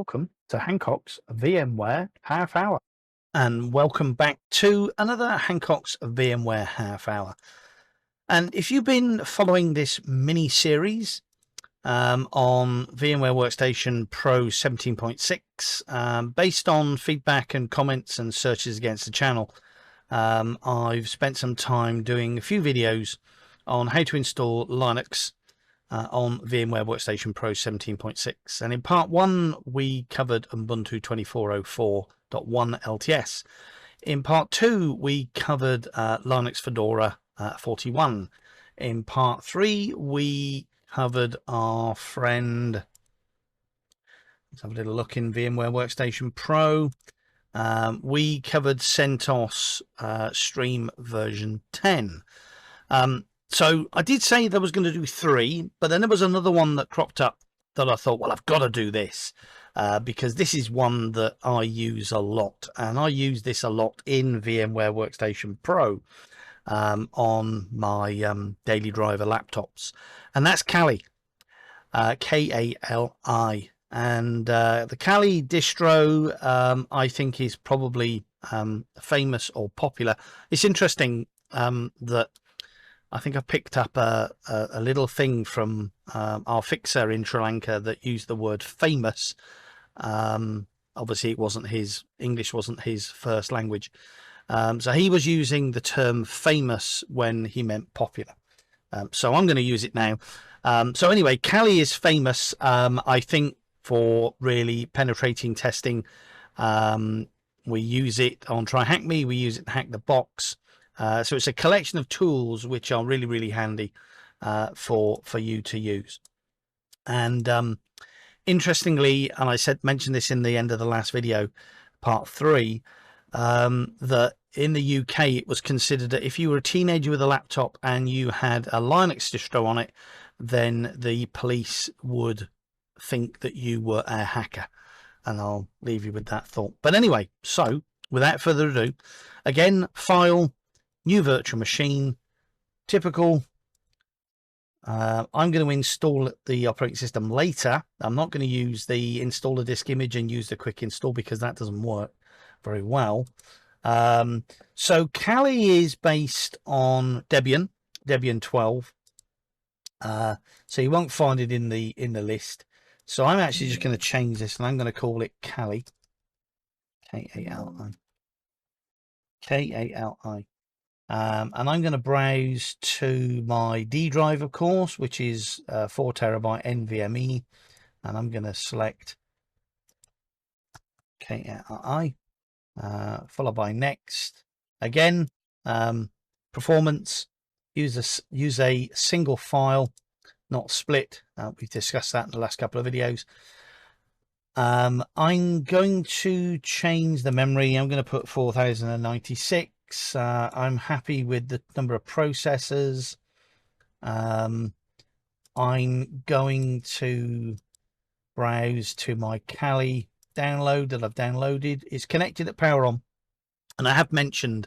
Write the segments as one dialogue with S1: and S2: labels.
S1: Welcome to Hancock's VMware Half Hour. And welcome back to another Hancock's VMware Half Hour. And if you've been following this mini series on VMware Workstation Pro 17.6, based on feedback and comments and searches against the channel, I've spent some time doing a few videos on how to install Linux on VMware Workstation Pro 17.6. And in part one, we covered Ubuntu 24.04.1 LTS. In part two, we covered Linux Fedora 41. In part three, we covered our friend, let's have a little look in VMware Workstation Pro. We covered CentOS Stream version 10. So I did say that I was going to do three, but then there was another one that cropped up that I thought, well, I've got to do this because this is one that I use a lot. And I use this a lot in VMware Workstation Pro on my daily driver laptops. And that's Kali, K-A-L-I. And the Kali distro, I think, is probably famous or popular. It's interesting that I think I picked up a little thing from our fixer in Sri Lanka that used the word famous. Obviously, it wasn't his English wasn't his first language, so he was using the term famous when he meant popular. So I'm going to use it now. So anyway, Kali is famous, I think, for really penetrating testing. We use it on Try Hack Me. We use it to hack the box. So it's a collection of tools which are really, really handy for you to use. And interestingly, and I mentioned this in the end of the last video, part 3, that in the UK it was considered that if you were a teenager with a laptop and you had a Linux distro on it, then the police would think that you were a hacker. And I'll leave you with that thought. But anyway, so without further ado, again, File, New virtual machine, typical. I'm going to install the operating system later. I'm not going to use the installer disk image and use the quick install because that doesn't work very well. So Kali is based on Debian 12. So you won't find it in the list. So I'm actually just going to change this and I'm going to call it Kali. K-A-L-I. K-A-L-I. And I'm going to browse to my D drive, of course, which is 4 terabyte NVMe, and I'm going to select KRI, followed by next. Again, performance, use a single file, not split. We've discussed that in the last couple of videos. I'm going to change the memory. I'm going to put 4096. I'm happy with the number of processors. I'm going to browse to my Kali download that I've downloaded. It's connected at power on, and I have mentioned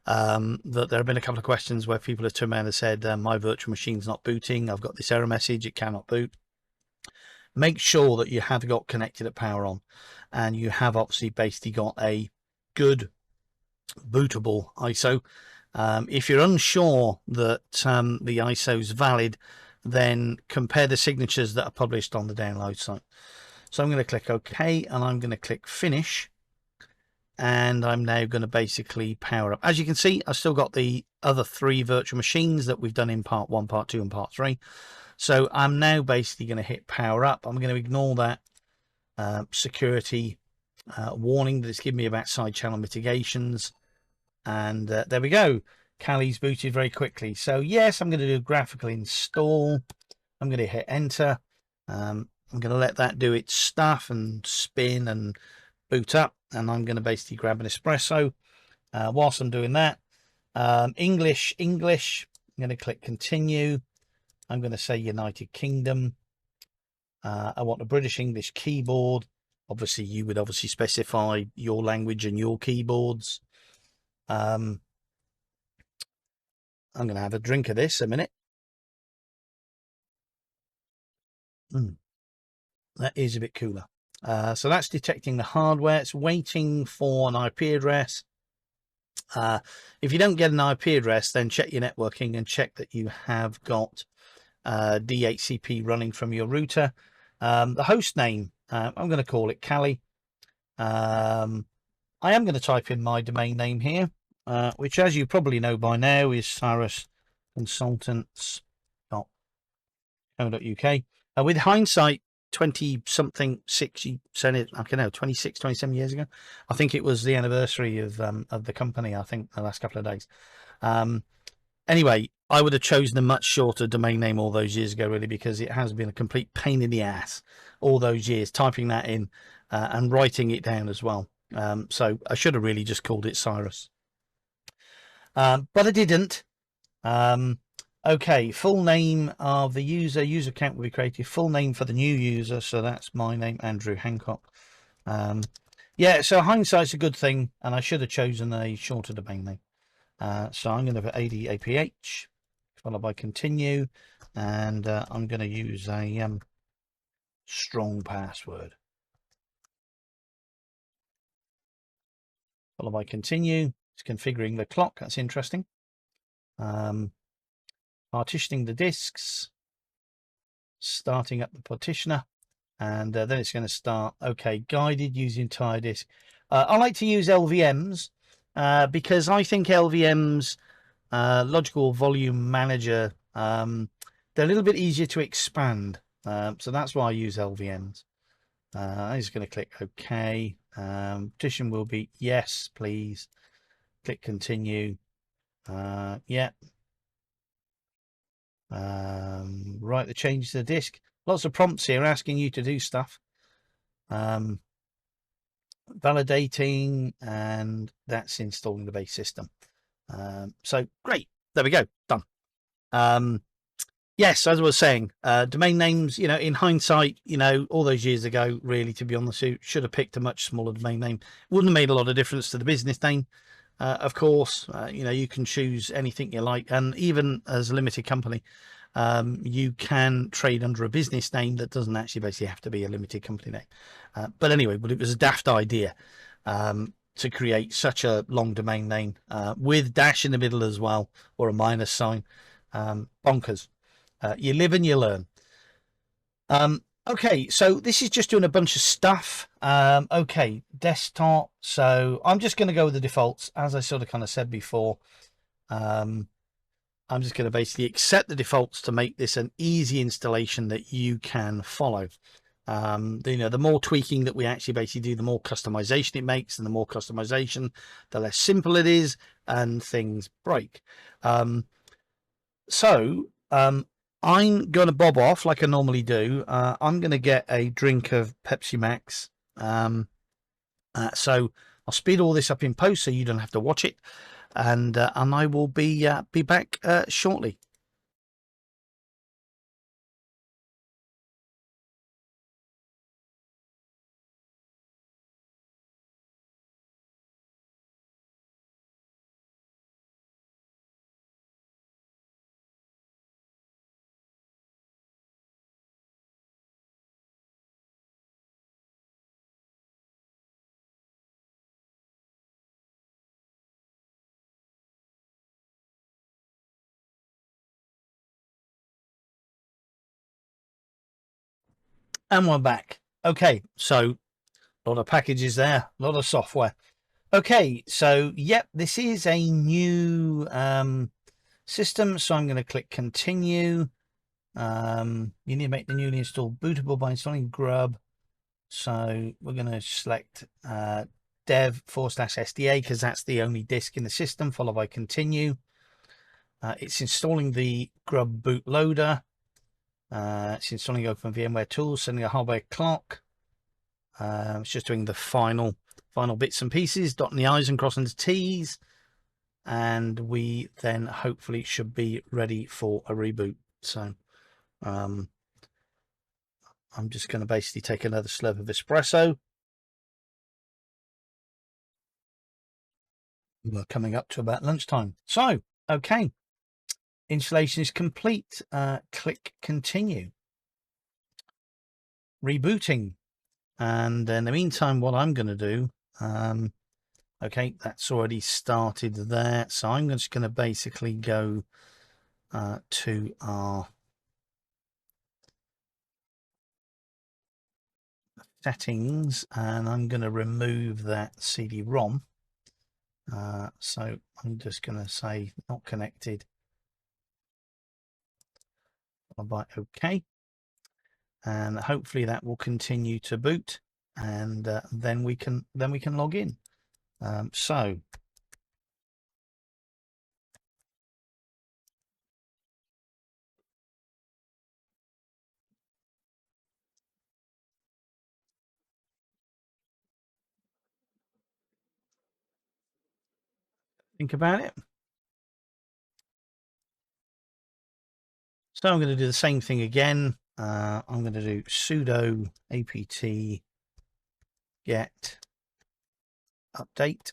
S1: that there have been a couple of questions where people have turned around and said my virtual machine's not booting. I've got this error message, it cannot boot. Make sure that you have got connected at power on, and you have obviously basically got a good bootable ISO. If you're unsure that the ISO is valid, then compare the signatures that are published on the download site. So I'm going to click OK, and I'm going to click Finish, and I'm now going to basically power up. As you can see, I've still got the other 3 virtual machines that we've done in part 1, part 2, and part 3. So I'm now basically going to hit power up. I'm going to ignore that security warning that it's given me about side channel mitigations. And there we go. Kali's booted very quickly. So yes, I'm going to do a graphical install. I'm going to hit enter. I'm going to let that do its stuff and spin and boot up. And I'm going to basically grab an espresso whilst I'm doing that. English. I'm going to click continue. I'm going to say United Kingdom. I want a British English keyboard. Obviously, you would obviously specify your language and your keyboards. I'm going to have a drink of this a minute. That is a bit cooler. So that's detecting the hardware. It's waiting for an IP address. If you don't get an IP address, then check your networking and check that you have got DHCP running from your router. The host name, I'm going to call it Cali. I am going to type in my domain name here, which, as you probably know by now, is cyrusconsultants.co.uk. With hindsight, 20 something 60 I don't know, 26 27 years ago, I think it was the anniversary of the company, I think the last couple of days. Anyway, I would have chosen a much shorter domain name all those years ago, really, because it has been a complete pain in the ass all those years typing that in and writing it down as well. So I should have really just called it Cyrus, but I didn't. Okay, full name of the user account will be created. Full name for the new user, so that's my name, Andrew Hancock. Yeah, so hindsight's a good thing, and I should have chosen a shorter domain name. So I'm going to put ADAPH, followed by continue, and I'm going to use a strong password. Followed by continue. It's configuring the clock. That's interesting. Partitioning the disks, starting up the partitioner, and then it's going to start. Okay, guided using entire disk. I like to use LVMs because I think LVMs, logical volume manager, they're a little bit easier to expand. So that's why I use LVMs. I'm just going to click OK. Partition will be yes, please. Click continue. Yeah. Write the changes to the disk. Lots of prompts here asking you to do stuff. Validating, and that's installing the base system. So great. There we go. Done. Yes, as I was saying, domain names, in hindsight, all those years ago, really, to be honest, should have picked a much smaller domain name. Wouldn't have made a lot of difference to the business name. Of course, you can choose anything you like. And even as a limited company, you can trade under a business name that doesn't actually basically have to be a limited company name. But anyway, it was a daft idea to create such a long domain name with dash in the middle as well, or a minus sign. Bonkers. You live and you learn. Okay, so this is just doing a bunch of stuff. Okay, desktop. So I'm just going to go with the defaults, as I sort of kind of said before. I'm just going to basically accept the defaults to make this an easy installation that you can follow. The more tweaking that we actually basically do, the more customization it makes, and the more customization, the less simple it is, and things break. I'm going to bob off like I normally do. I'm going to get a drink of Pepsi Max. So I'll speed all this up in post so you don't have to watch it. And I will be back shortly. And we're back. Okay, so a lot of packages there, a lot of software. Okay, so yep, this is a new system. So I'm going to click continue. You need to make the newly installed bootable by installing grub. So we're going to select dev/SDA because that's the only disk in the system, followed by continue. It's installing the grub bootloader. It's installing Open VMware tools, sending a hardware clock. It's just doing the final bits and pieces, dotting the I's and crossing the T's. And we then hopefully should be ready for a reboot. So I'm just going to basically take another slurp of espresso. We're coming up to about lunchtime. So, okay. Installation is complete. Click continue. Rebooting. And in the meantime, what I'm going to do, okay, that's already started there. So I'm just going to basically go to our settings, and I'm going to remove that CD-ROM. So I'm just going to say not connected. I'll buy OK, and hopefully that will continue to boot, and then we can log in. So think about it. So I'm going to do the same thing again. I'm going to do sudo apt get update.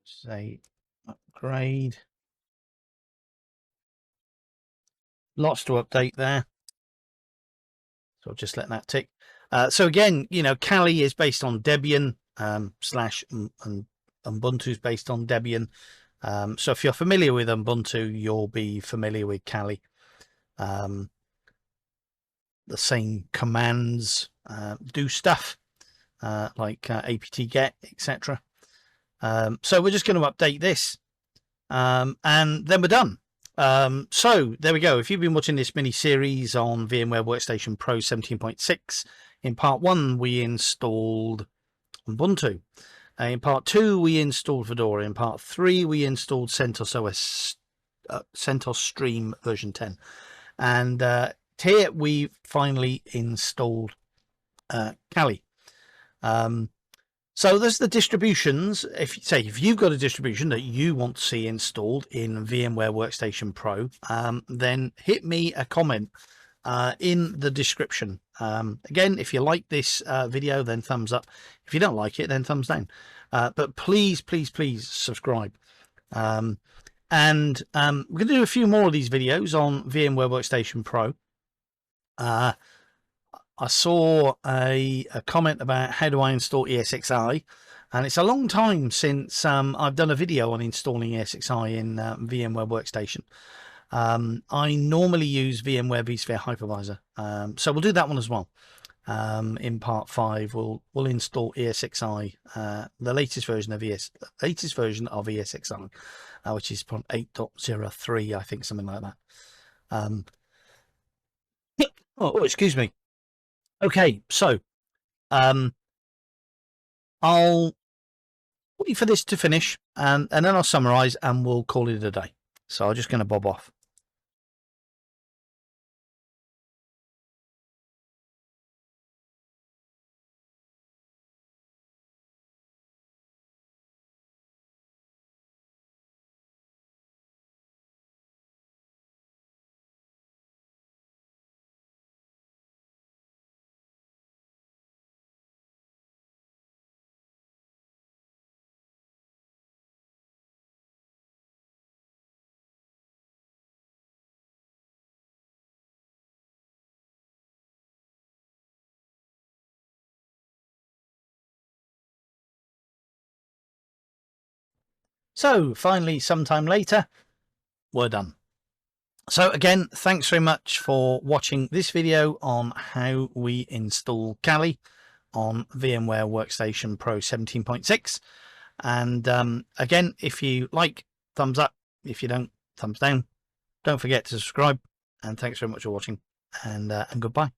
S1: Say upgrade. Lots to update there. So I'll just let that tick. So again, you know, Kali is based on Debian, slash and Ubuntu is based on Debian. So if you're familiar with Ubuntu, you'll be familiar with Kali. The same commands do stuff like apt get, etc. So we're just going to update this, and then we're done. So there we go. If you've been watching this mini series on VMware Workstation Pro 17.6, in part 1 we installed Ubuntu. In part 2 we installed Fedora. In part 3 we installed CentOS OS, CentOS Stream version 10, and here we finally installed Kali. So there's the distributions. If you've got a distribution that you want to see installed in VMware Workstation Pro, then hit me a comment in the description. Again, if you like this video, then thumbs up. If you don't like it, then thumbs down. But please subscribe. And we're going to do a few more of these videos on VMware Workstation Pro. I saw a comment about how do I install ESXi, and it's a long time since I've done a video on installing ESXi in VMware Workstation. I normally use VMware vSphere Hypervisor, so we'll do that one as well. In part 5, we'll install ESXi, the latest version of ESXi, which is from 8.03, I think, something like that. Oh, excuse me. Okay, so I'll wait for this to finish, and then I'll summarize and we'll call it a day. So I'm just going to bob off. So finally, sometime later, we're done. So again, thanks very much for watching this video on how we install Kali on VMware Workstation Pro 17.6. And again, if you like, thumbs up. If you don't, thumbs down. Don't forget to subscribe. And thanks very much for watching. And goodbye.